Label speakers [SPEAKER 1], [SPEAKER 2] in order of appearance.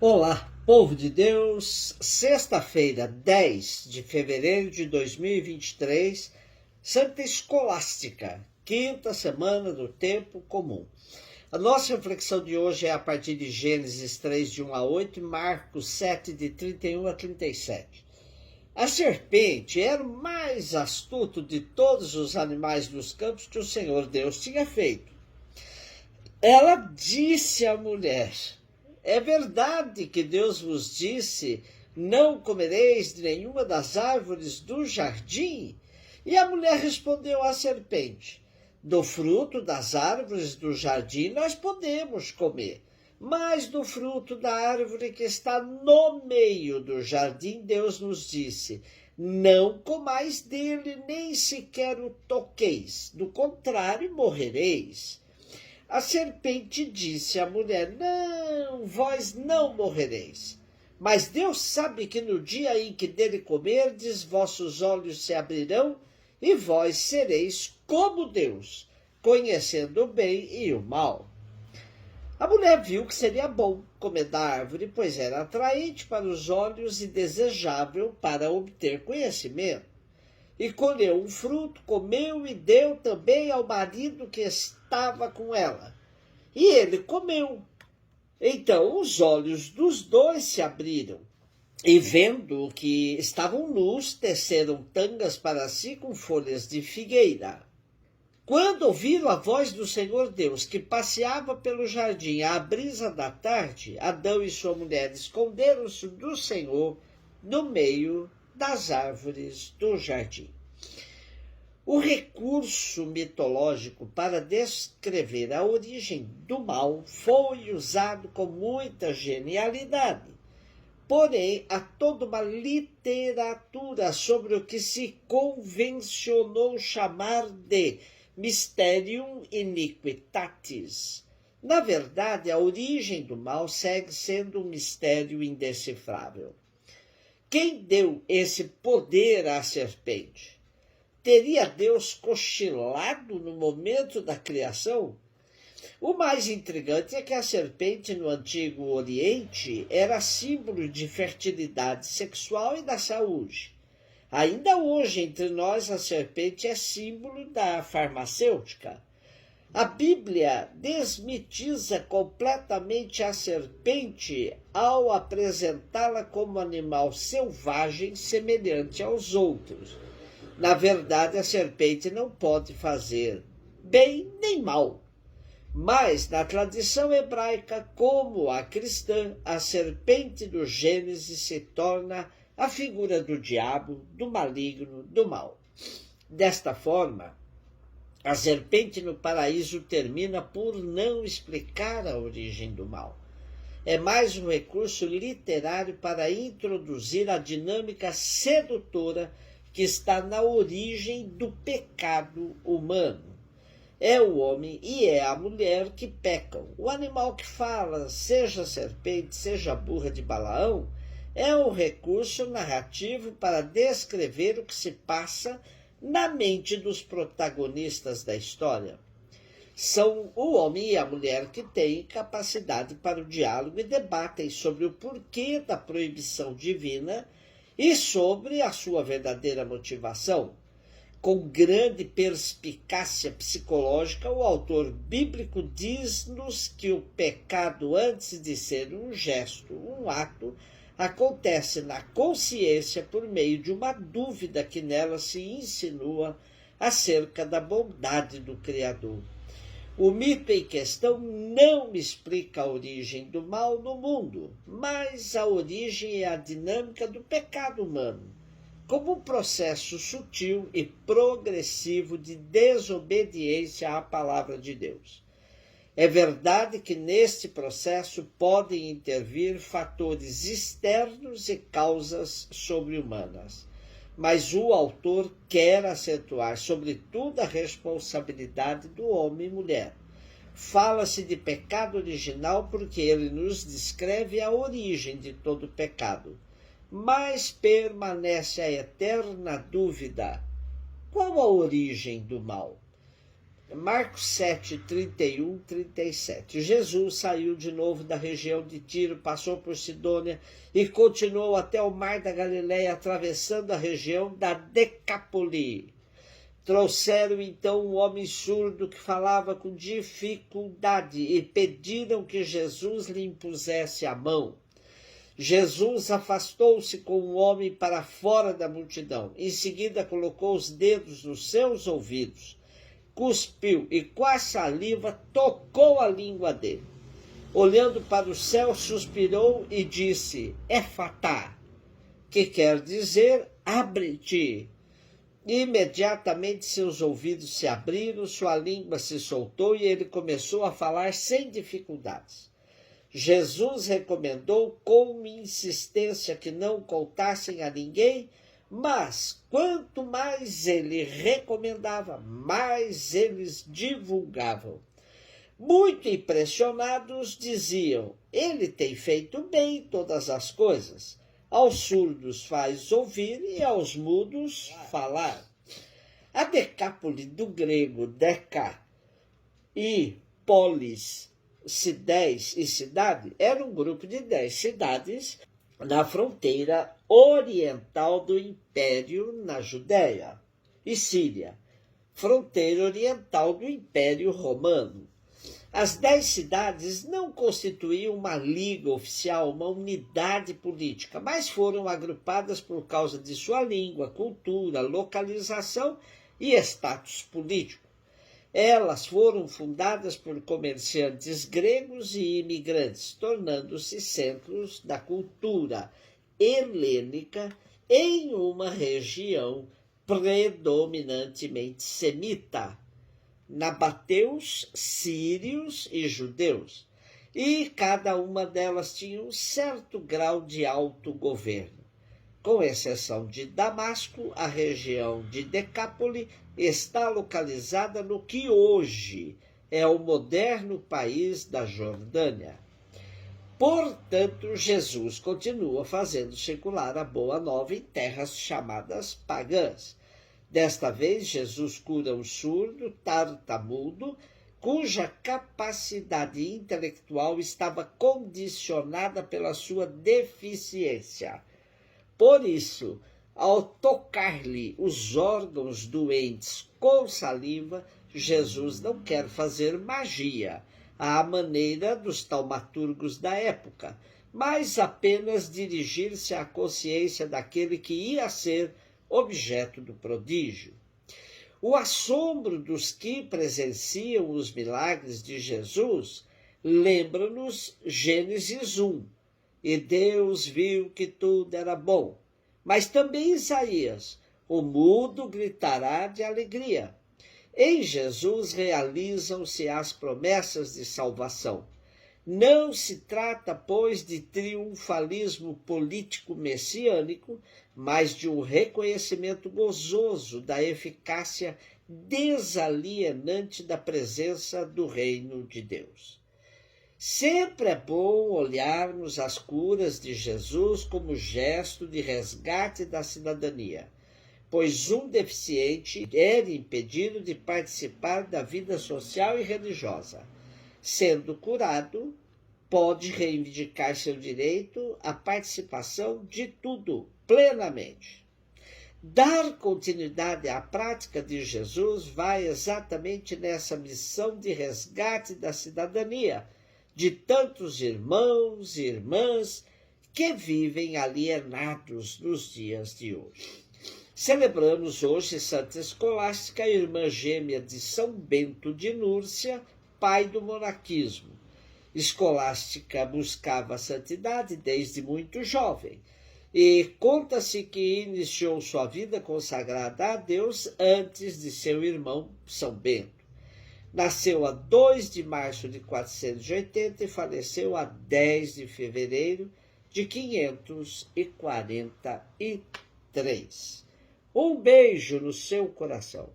[SPEAKER 1] Olá, povo de Deus, sexta-feira, 10 de fevereiro de 2023, Santa Escolástica, quinta semana do tempo comum. A nossa reflexão de hoje é a partir de Gênesis 3, de 1 a 8 e Marcos 7, de 31 a 37. A serpente era o mais astuto de todos os animais dos campos que o Senhor Deus tinha feito. Ela disse à mulher: é verdade que Deus vos disse, não comereis de nenhuma das árvores do jardim? E a mulher respondeu à serpente: do fruto das árvores do jardim nós podemos comer, mas do fruto da árvore que está no meio do jardim, Deus nos disse: não comais dele, nem sequer o toqueis, do contrário morrereis. A serpente disse à mulher: não, vós não morrereis. Mas Deus sabe que no dia em que dele comerdes, vossos olhos se abrirão e vós sereis como Deus, conhecendo o bem e o mal. A mulher viu que seria bom comer da árvore, pois era atraente para os olhos e desejável para obter conhecimento. E colheu um fruto, comeu e deu também ao marido que estava com ela. E ele comeu. Então os olhos dos dois se abriram, e vendo que estavam nus, teceram tangas para si com folhas de figueira. Quando ouviram a voz do Senhor Deus, que passeava pelo jardim à brisa da tarde, Adão e sua mulher esconderam-se do Senhor no meio das árvores do jardim. O recurso mitológico para descrever a origem do mal foi usado com muita genialidade. Porém, há toda uma literatura sobre o que se convencionou chamar de Mysterium Iniquitatis. Na verdade, a origem do mal segue sendo um mistério indecifrável. Quem deu esse poder à serpente? Teria Deus cochilado no momento da criação? O mais intrigante é que a serpente no Antigo Oriente era símbolo de fertilidade sexual e da saúde. Ainda hoje, entre nós, a serpente é símbolo da farmacêutica. A Bíblia desmitiza completamente a serpente ao apresentá-la como animal selvagem semelhante aos outros. Na verdade, a serpente não pode fazer bem nem mal. Mas, na tradição hebraica, como a cristã, a serpente do Gênesis se torna a figura do diabo, do maligno, do mal. Desta forma, a serpente no paraíso termina por não explicar a origem do mal. É mais um recurso literário para introduzir a dinâmica sedutora que está na origem do pecado humano. É o homem e é a mulher que pecam. O animal que fala, seja a serpente, seja a burra de Balaão, é um recurso narrativo para descrever o que se passa na mente dos protagonistas da história. São o homem e a mulher que têm capacidade para o diálogo e debatem sobre o porquê da proibição divina e sobre a sua verdadeira motivação. Com grande perspicácia psicológica, o autor bíblico diz-nos que o pecado, antes de ser um gesto, um ato, acontece na consciência por meio de uma dúvida que nela se insinua acerca da bondade do Criador. O mito em questão não explica a origem do mal no mundo, mas a origem e a dinâmica do pecado humano, como um processo sutil e progressivo de desobediência à palavra de Deus. É verdade que neste processo podem intervir fatores externos e causas sobre-humanas, mas o autor quer acentuar sobretudo a responsabilidade do homem e mulher. Fala-se de pecado original porque ele nos descreve a origem de todo pecado. Mas permanece a eterna dúvida: qual a origem do mal? Marcos 7, 31, 37. Jesus saiu de novo da região de Tiro, passou por Sidônia e continuou até o mar da Galileia, atravessando a região da Decápole. Trouxeram então um homem surdo que falava com dificuldade e pediram que Jesus lhe impusesse a mão. Jesus afastou-se com o homem para fora da multidão. Em seguida colocou os dedos nos seus ouvidos, cuspiu e com a saliva tocou a língua dele. Olhando para o céu, suspirou e disse: Efatá, que quer dizer abre-te. Imediatamente seus ouvidos se abriram, sua língua se soltou e ele começou a falar sem dificuldades. Jesus recomendou com insistência que não contassem a ninguém, mas quanto mais ele recomendava, mais eles divulgavam. Muito impressionados, diziam: ele tem feito bem todas as coisas. Aos surdos faz ouvir e aos mudos falar. A Decápole, do grego deca e polis, 10 e cidade, era um grupo de 10 cidades na fronteira oriental do Império na Judéia e Síria, fronteira oriental do Império Romano. As 10 cidades não constituíam uma liga oficial, uma unidade política, mas foram agrupadas por causa de sua língua, cultura, localização e status político. Elas foram fundadas por comerciantes gregos e imigrantes, tornando-se centros da cultura helênica em uma região predominantemente semita, nabateus, sírios e judeus, e cada uma delas tinha um certo grau de autogoverno. Com exceção de Damasco, a região de Decápole está localizada no que hoje é o moderno país da Jordânia. Portanto, Jesus continua fazendo circular a boa nova em terras chamadas pagãs. Desta vez, Jesus cura um surdo, tartamudo, cuja capacidade intelectual estava condicionada pela sua deficiência. Por isso, ao tocar-lhe os órgãos doentes com saliva, Jesus não quer fazer magia, à maneira dos taumaturgos da época, mas apenas dirigir-se à consciência daquele que ia ser objeto do prodígio. O assombro dos que presenciam os milagres de Jesus lembra-nos Gênesis 1. E Deus viu que tudo era bom. Mas também Isaías: o mudo gritará de alegria. Em Jesus realizam-se as promessas de salvação. Não se trata, pois, de triunfalismo político messiânico, mas de um reconhecimento gozoso da eficácia desalienante da presença do reino de Deus. Sempre é bom olharmos as curas de Jesus como gesto de resgate da cidadania, pois um deficiente era impedido de participar da vida social e religiosa. Sendo curado, pode reivindicar seu direito à participação de tudo, plenamente. Dar continuidade à prática de Jesus vai exatamente nessa missão de resgate da cidadania de tantos irmãos e irmãs que vivem alienados nos dias de hoje. Celebramos hoje Santa Escolástica, irmã gêmea de São Bento de Núrcia, pai do monaquismo. Escolástica buscava a santidade desde muito jovem, e conta-se que iniciou sua vida consagrada a Deus antes de seu irmão São Bento. Nasceu a 2 de março de 480 e faleceu a 10 de fevereiro de 543. Um beijo no seu coração.